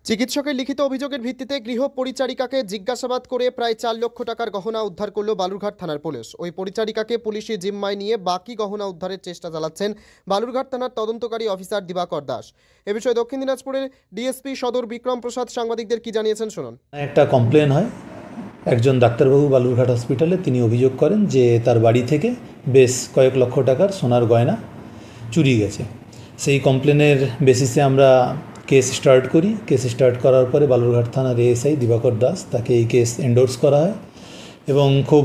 চিকিৎসকের লিখিত অভিযোগের ভিত্তিতে গৃহ পরিচারিকাকে জিজ্ঞাসাবাদ করে প্রায় 4 লক্ষ টাকার গহনা উদ্ধার করল বালুরঘাট থানার পুলিশ। ওই পরিচারিকাকে পুলিশি জিম্মায় নিয়ে বাকি গহনা উদ্ধারের চেষ্টা চালাচ্ছেন বালুরঘাট থানার তদন্তকারী অফিসার দিবাকর দাস। এ বিষয়ে দক্ষিণ দিনাজপুরের ডিএসপি সদর বিক্রম প্রসাদ সাংবাদিকদের কি জানিয়েছেন শুনুন। একটা কমপ্লেন হয়, একজন ডাক্তারবাবু বালুরঘাট হসপিটালে তিনি অভিযোগ করেন যে তার বাড়ি থেকে বেশ কয়েক লক্ষ টাকার সোনার গয়না চুরি গেছে। সেই কমপ্লেনের বেসিসে আমরা কেস স্টার্ট করি। কেস স্টার্ট করার পরে বালুরঘাট থানার এএসআই দিবাকর দাস তাকে এই কেস এন্ডোর্স করা হয় এবং খুব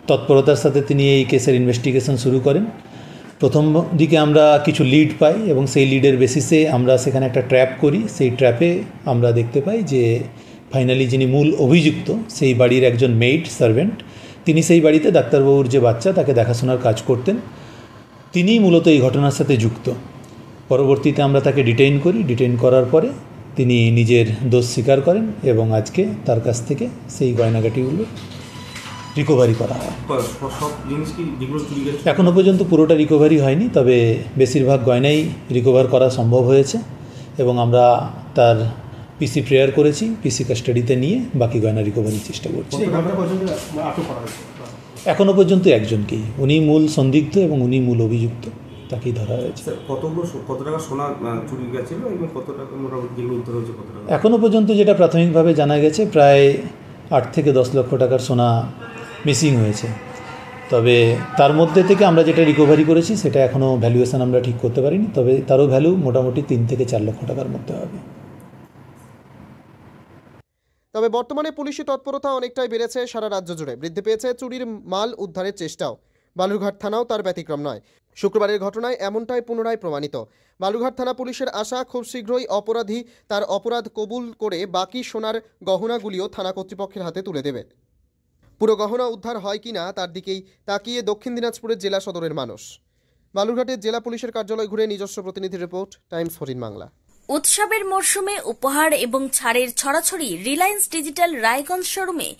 তৎপরতার সাথে তিনি এই কেসের ইনভেস্টিগেশন শুরু করেন। প্রথম দিকে আমরা কিছু লিড পাই এবং সেই লিডের বেসিসে আমরা সেখানে একটা ট্র্যাপ করি। সেই ট্র্যাপে আমরা দেখতে পাই যে ফাইনালি যিনি মূল অভিযুক্ত সেই বাড়ির একজন মেইড সার্ভেন্ট, তিনি সেই বাড়িতে ডাক্তারবাবুর যে বাচ্চা তাকে দেখাশোনার কাজ করতেন, তিনিই মূলত এই ঘটনার সাথে যুক্ত। পরবর্তীতে আমরা তাকে ডিটেইন করি। ডিটেইন করার পরে তিনি নিজের দোষ স্বীকার করেন এবং আজকে তার কাছ থেকে সেই গয়নাগাটিগুলো রিকভারি করা হয়। এখনও পর্যন্ত পুরোটা রিকভারি হয়নি, তবে বেশিরভাগ গয়নাই রিকভার করা সম্ভব হয়েছে এবং আমরা তার পিসি প্রেয়ার করেছি। পিসি কাস্টাডিতে নিয়ে বাকি গয়না রিকভারির চেষ্টা করছি। এখনও পর্যন্ত একজনকেই, উনি মূল সন্দিগ্ধ এবং উনি মূল অভিযুক্ত, তাকেই ধরা হয়েছে। কত টাকা সোনা চুরি গেছিল এবং কত টাকা মোটামুটি উদ্ধার হয়েছে? কত টাকা এখনও পর্যন্ত যেটা প্রাথমিকভাবে জানা গেছে প্রায় 8 থেকে 10 লক্ষ টাকার সোনা মিসিং হয়েছে। তবে তার মধ্যে থেকে আমরা যেটা রিকভারি করেছি সেটা এখনও ভ্যালুয়েশন আমরা ঠিক করতে পারিনি, তবে তারও ভ্যালু মোটামুটি 3 থেকে 4 লক্ষ টাকার মধ্যে হবে। তবে বর্তমানে পুলিশি তৎপরতা অনেকটাই বেড়েছে সারা রাজ্য জুড়ে। বৃদ্ধি পেয়েছে চুরির মাল উদ্ধারের চেষ্টাও। বালুরঘাট থানাও তার ব্যতিক্রম নয়। শুক্রবারের ঘটনায় এমনটাই পুনরায় প্রমাণিত। বালুরঘাট থানা পুলিশের আশা খুব শীঘ্রই অপরাধী তার অপরাধ কবুল করে বাকি সোনার গহনাগুলিও থানা কর্তৃপক্ষের হাতে তুলে দেবে। পুরো গহনা উদ্ধার হয় কিনা তার দিকেই তাকিয়ে দক্ষিণ দিনাজপুরের জেলা সদরের মানুষ। বালুরঘাটের জেলা পুলিশের কার্যালয় ঘুরে নিজস্ব প্রতিনিধি রিপোর্ট, টাইমস 14 বাংলা। উৎসবের মরশুমে উপহার এবং ছাড়ের ছড়াছড়ি রিলায়েন্স ডিজিটাল রায়গঞ্জ শোরুমে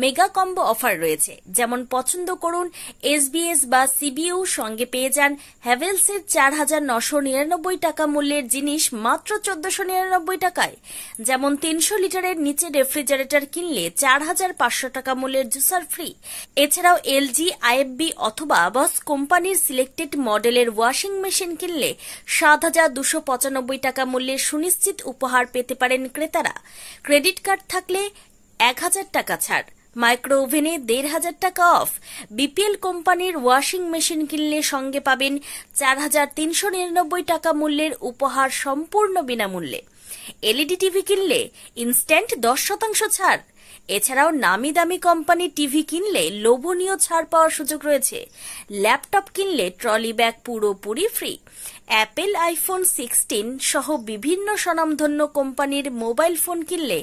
মেগা কম্বো অফার রয়েছে। যেমন পছন্দ করুন এসবিএস বা সিবিইউ, সঙ্গে পেয়ে যান হ্যাভেলসের 4,999 টাকা মূল্যের জিনিস মাত্র 1,499 টাকায়। যেমন 300 লিটারের নিচে রেফ্রিজারেটর কিনলে 4,500 টাকা মূল্যের জুসার ফ্রি। এছাড়াও এলজি, আইএফবি অথবা বস কোম্পানির সিলেক্টেড মডেলের ওয়াশিং মেশিন কিনলে 7,295 টাকা মূল্যের সুনিশ্চিত উপহার পেতে পারেন ক্রেতারা। ক্রেডিট কার্ড থাকলে 1,000 টাকা ছাড়, মাইক্রো ওভেনে 1,500 টাকা অফ। বিপিএল কোম্পানির ওয়াশিং মেশিন কিনলে সঙ্গে পাবেন 4,399 টাকা মূল্যের উপহার সম্পূর্ণ বিনামূল্যে। এলইডি টিভি কিনলে ইনস্ট্যান্ট 10% ছাড়। এছাড়াও নামি দামি কোম্পানি টিভি কিনলে লোভনীয় ছাড় পাওয়ার সুযোগ রয়েছে। ল্যাপটপ কিনলে ট্রলি ব্যাগ পুরোপুরি ফ্রি। অ্যাপেল আইফোন 16 সহ বিভিন্ন স্বনামধন্য কোম্পানির মোবাইল ফোন কিনলে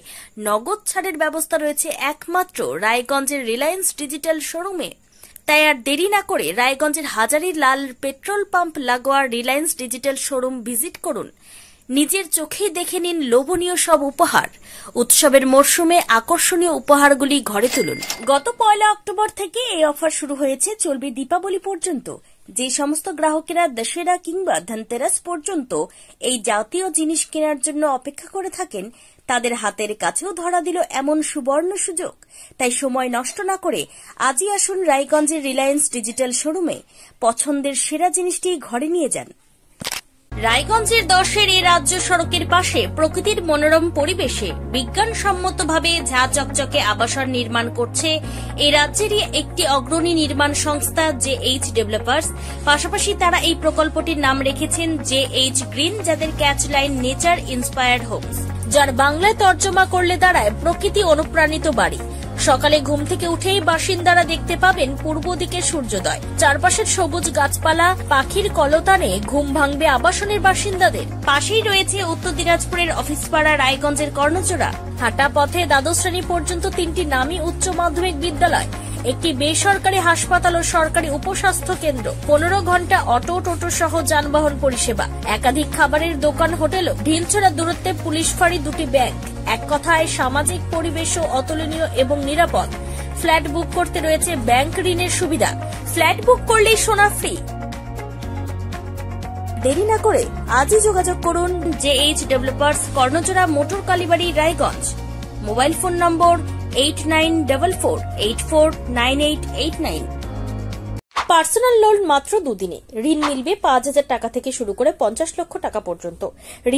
নগদ ছাড়ের ব্যবস্থা রয়েছে একমাত্র রায়গঞ্জের রিলায়েন্স ডিজিটাল শোরুমে। তাই আর দেরি না করে রায়গঞ্জের হাজারি লাল পেট্রোল পাম্প লাগোয়া রিলায়েন্স ডিজিটাল শোরুম ভিজিট করুন। নিজের চোখেই দেখে নিন লোভনীয় সব উপহার। উৎসবের মরশুমে আকর্ষণীয় উপহারগুলি ঘরে তুলুন। গত 1 অক্টোবর থেকে এই অফার শুরু হয়েছে, চলবে দীপাবলি পর্যন্ত। যে সমস্ত গ্রাহকেরা দশেরা কিংবা ধনতেরাস পর্যন্ত এই জাতীয় জিনিস কেনার জন্য অপেক্ষা করে থাকেন, তাদের হাতের কাছেও ধরা দিল এমন সুবর্ণ সুযোগ। তাই সময় নষ্ট না করে আজই আসুন রায়গঞ্জের রিলায়েন্স ডিজিটাল শোরুমে। পছন্দের সেরা জিনিসটি ঘরে নিয়ে যান। রায়গঞ্জের 10-এর এই রাজ্য সড়কের পাশে প্রকৃতির মনোরম পরিবেশে বিজ্ঞানসম্মতভাবে ঝা চকচকে আবাসন নির্মাণ করছে এই রাজ্যেরই একটি অগ্রণী নির্মাণ সংস্থা জেএইচ ডেভেলপার্স। পাশাপাশি তারা এই প্রকল্পটির নাম রেখেছেন জেএইচ গ্রিন, যাদের catch line nature inspired homes, যার বাংলায় তর্জমা করলে দাঁড়ায় প্রকৃতি অনুপ্রাণিত বাড়ি। সকালে ঘুম থেকে উঠেই বাসিন্দারা দেখতে পাবেন পূর্ব দিকে সূর্যোদয়। চারপাশের সবুজ গাছপালা, পাখির কলতানে ঘুম ভাঙবে আবাসনের বাসিন্দাদের। পাশেই রয়েছে উত্তর দিনাজপুরের অফিসপাড়া রায়গঞ্জের কর্ণচূড়া। হাঁটা পথে দ্বাদশ শ্রেণী পর্যন্ত 3টি নামী উচ্চ মাধ্যমিক বিদ্যালয়, একটি বেসরকারি হাসপাতাল ও সরকারি উপস্বাস্থ্য কেন্দ্র, 15 ঘন্টা অটো, টোটো সহ যানবাহন পরিষেবা, একাধিক খাবারের দোকান, হোটেলও, ঢিলছড়া দূরত্বে পুলিশ ফাঁড়ি, 2টি ব্যাংক। এক কথায় সামাজিক পরিবেশও অতুলনীয় এবং নিরাপদ। ফ্ল্যাট বুক করতে রয়েছে ব্যাংক ঋণের সুবিধা। ফ্ল্যাট বুক করলেই সোনা ফ্রি। দেরি না করে আজই যোগাযোগ করুন JH developers Karnajora motor Kalibari Raiganj. Mobile phone number 8944849889। Personal loan মাত্র 2 দিনে ঋণ মিলবে 5,000 টাকা থেকে শুরু করে 50 লক্ষ টাকা পর্যন্ত।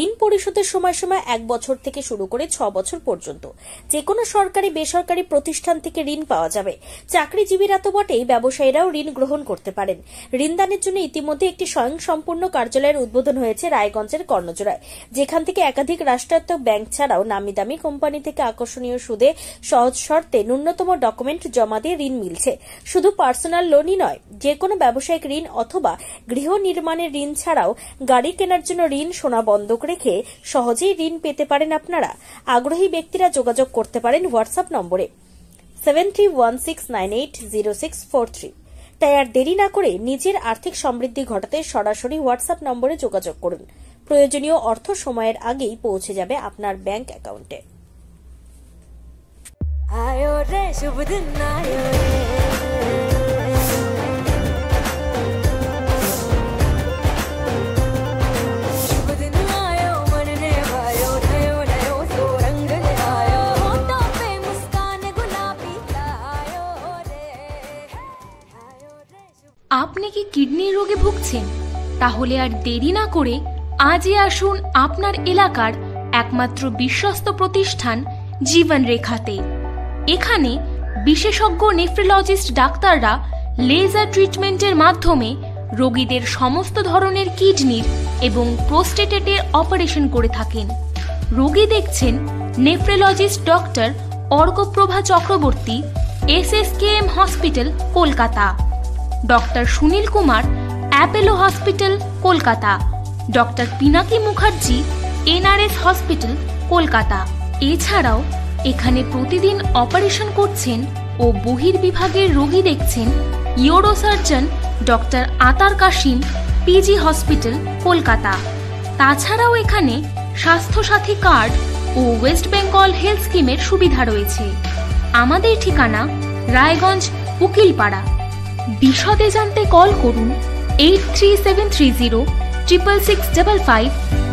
ঋণ পরিশোধের সময়সীমা 1 বছর থেকে শুরু করে 6 বছর পর্যন্ত। যে কোনো সরকারি বেসরকারি প্রতিষ্ঠান থেকে ঋণ পাওয়া যাবে। চাকরিজীবীরা তো বটেই, ব্যবসায়ীরাও ঋণ গ্রহণ করতে পারেন। ঋণদানের জন্য ইতিমধ্যে একটি স্বয়ংসম্পূর্ণ কার্যালয়ের উদ্বোধন হয়েছে রায়গঞ্জের কর্ণজোড়ায়, যেখান থেকে একাধিক রাষ্ট্রায়ত্ত ব্যাংক ছাড়াও নামি দামি কোম্পানি থেকে আকর্ষণীয় সুদে সহজ শর্তে ন্যূনতম ডকুমেন্ট জমা দিয়ে ঋণ মিলছে। শুধু পার্সোনাল লোনই নয়, যে কোনো ব্যবসায়িক ঋণ অথবা গৃহ নির্মাণের ঋণ ছাড়াও গাড়ি কেনার জন্য ঋণ, সোনা বন্ধক রেখে সহজেই ঋণ পেতে পারেন আপনারা। আগ্রহী ব্যক্তিরা যোগাযোগ করতে পারেন হোয়াটসঅ্যাপ নম্বরে 7316980643। তাই আর দেরি না করে নিজের আর্থিক সমৃদ্ধি ঘটাতে সরাসরি হোয়াটসঅ্যাপ নম্বরে যোগাযোগ করুন। প্রয়োজনীয় অর্থ সময়ের আগেই পৌঁছে যাবে আপনার ব্যাংক অ্যাকাউন্টে। আপনি কি কিডনির রোগে ভুগছেন? তাহলে আর দেরি না করে আজই আসুন আপনার এলাকার একমাত্র বিশ্বস্ত প্রতিষ্ঠান জীবন রেখাতে। এখানে বিশেষজ্ঞ নেফ্রোলজিস্ট ডাক্তাররা লেজার ট্রিটমেন্টের মাধ্যমে রোগীদের সমস্ত ধরনের কিডনির এবং প্রোস্টেটের অপারেশন করে থাকেন। রোগী দেখছেন nephrologist doctor Arkaprava Chakraborty, SSKM hospital, Kolkata. Doctor Sunil Kumar, Apollo hospital, Kolkata. Doctor Pinaki Mukherjee, NRS hospital, Kolkata. এছাড়াও এখানে প্রতিদিন অপারেশন করছেন ও বহির্বিভাগের রোগী দেখছেন ইউরোসার্জন ডক্টর আতার কাশিম, PG হসপিটাল, কলকাতা। তাছাড়াও এখানে স্বাস্থ্যসাথী কার্ড ও ওয়েস্ট বেঙ্গল হেলথ স্কিমের সুবিধা রয়েছে। আমাদের ঠিকানা রায়গঞ্জ, উকিলপাড়া। বিশদে জানতে কল করুন 8373066655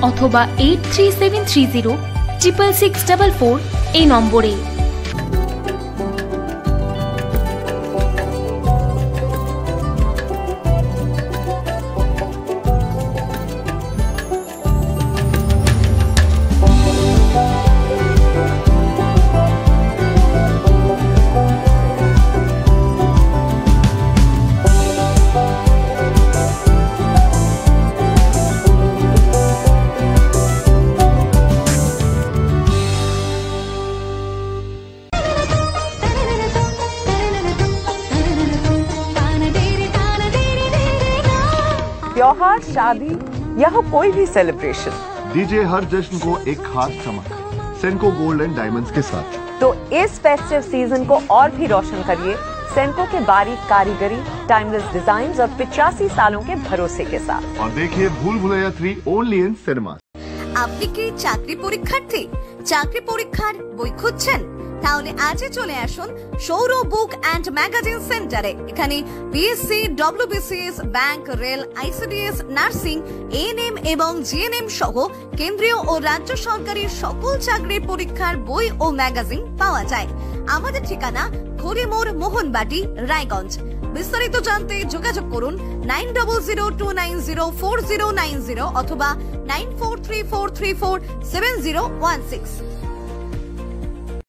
অথবা 8373066644 এই নম্বরে। त्योहार, शादी या हो कोई भी सेलिब्रेशन, दीजिए हर जश्न को एक खास चमक सेंको गोल्ड एंड डायमंड्स के साथ। तो इस फेस्टिव सीजन को और भी रोशन करिए सेंको के बारीक कारीगरी, टाइमलेस डिजाइन्स और 85 सालों के भरोसे के साथ। और देखिए भूल भुलैया 3 ओनली इन सिनेमा। আপনি কি চাকরি পরীক্ষার্থী? চাকরি পরীক্ষার বই খুঁজছেন? তাহলে আজই চলে আসুন সৌর বুক অ্যান্ড ম্যাগাজিন সেন্টারে। এখানে BSc, WBCS, bank, rail, ICDS, nursing, ANM এবং GNM সহ কেন্দ্রীয় ও রাজ্য সরকারি সকল চাকরির পরীক্ষার বই ও ম্যাগাজিন পাওয়া যায়। আমাদের ঠিকানা খড়িমোড়, মোহনবাটি, রায়গঞ্জ। বিস্তারিত জানতে যোগাযোগ করুন 9002904090 অথবা 9434347016।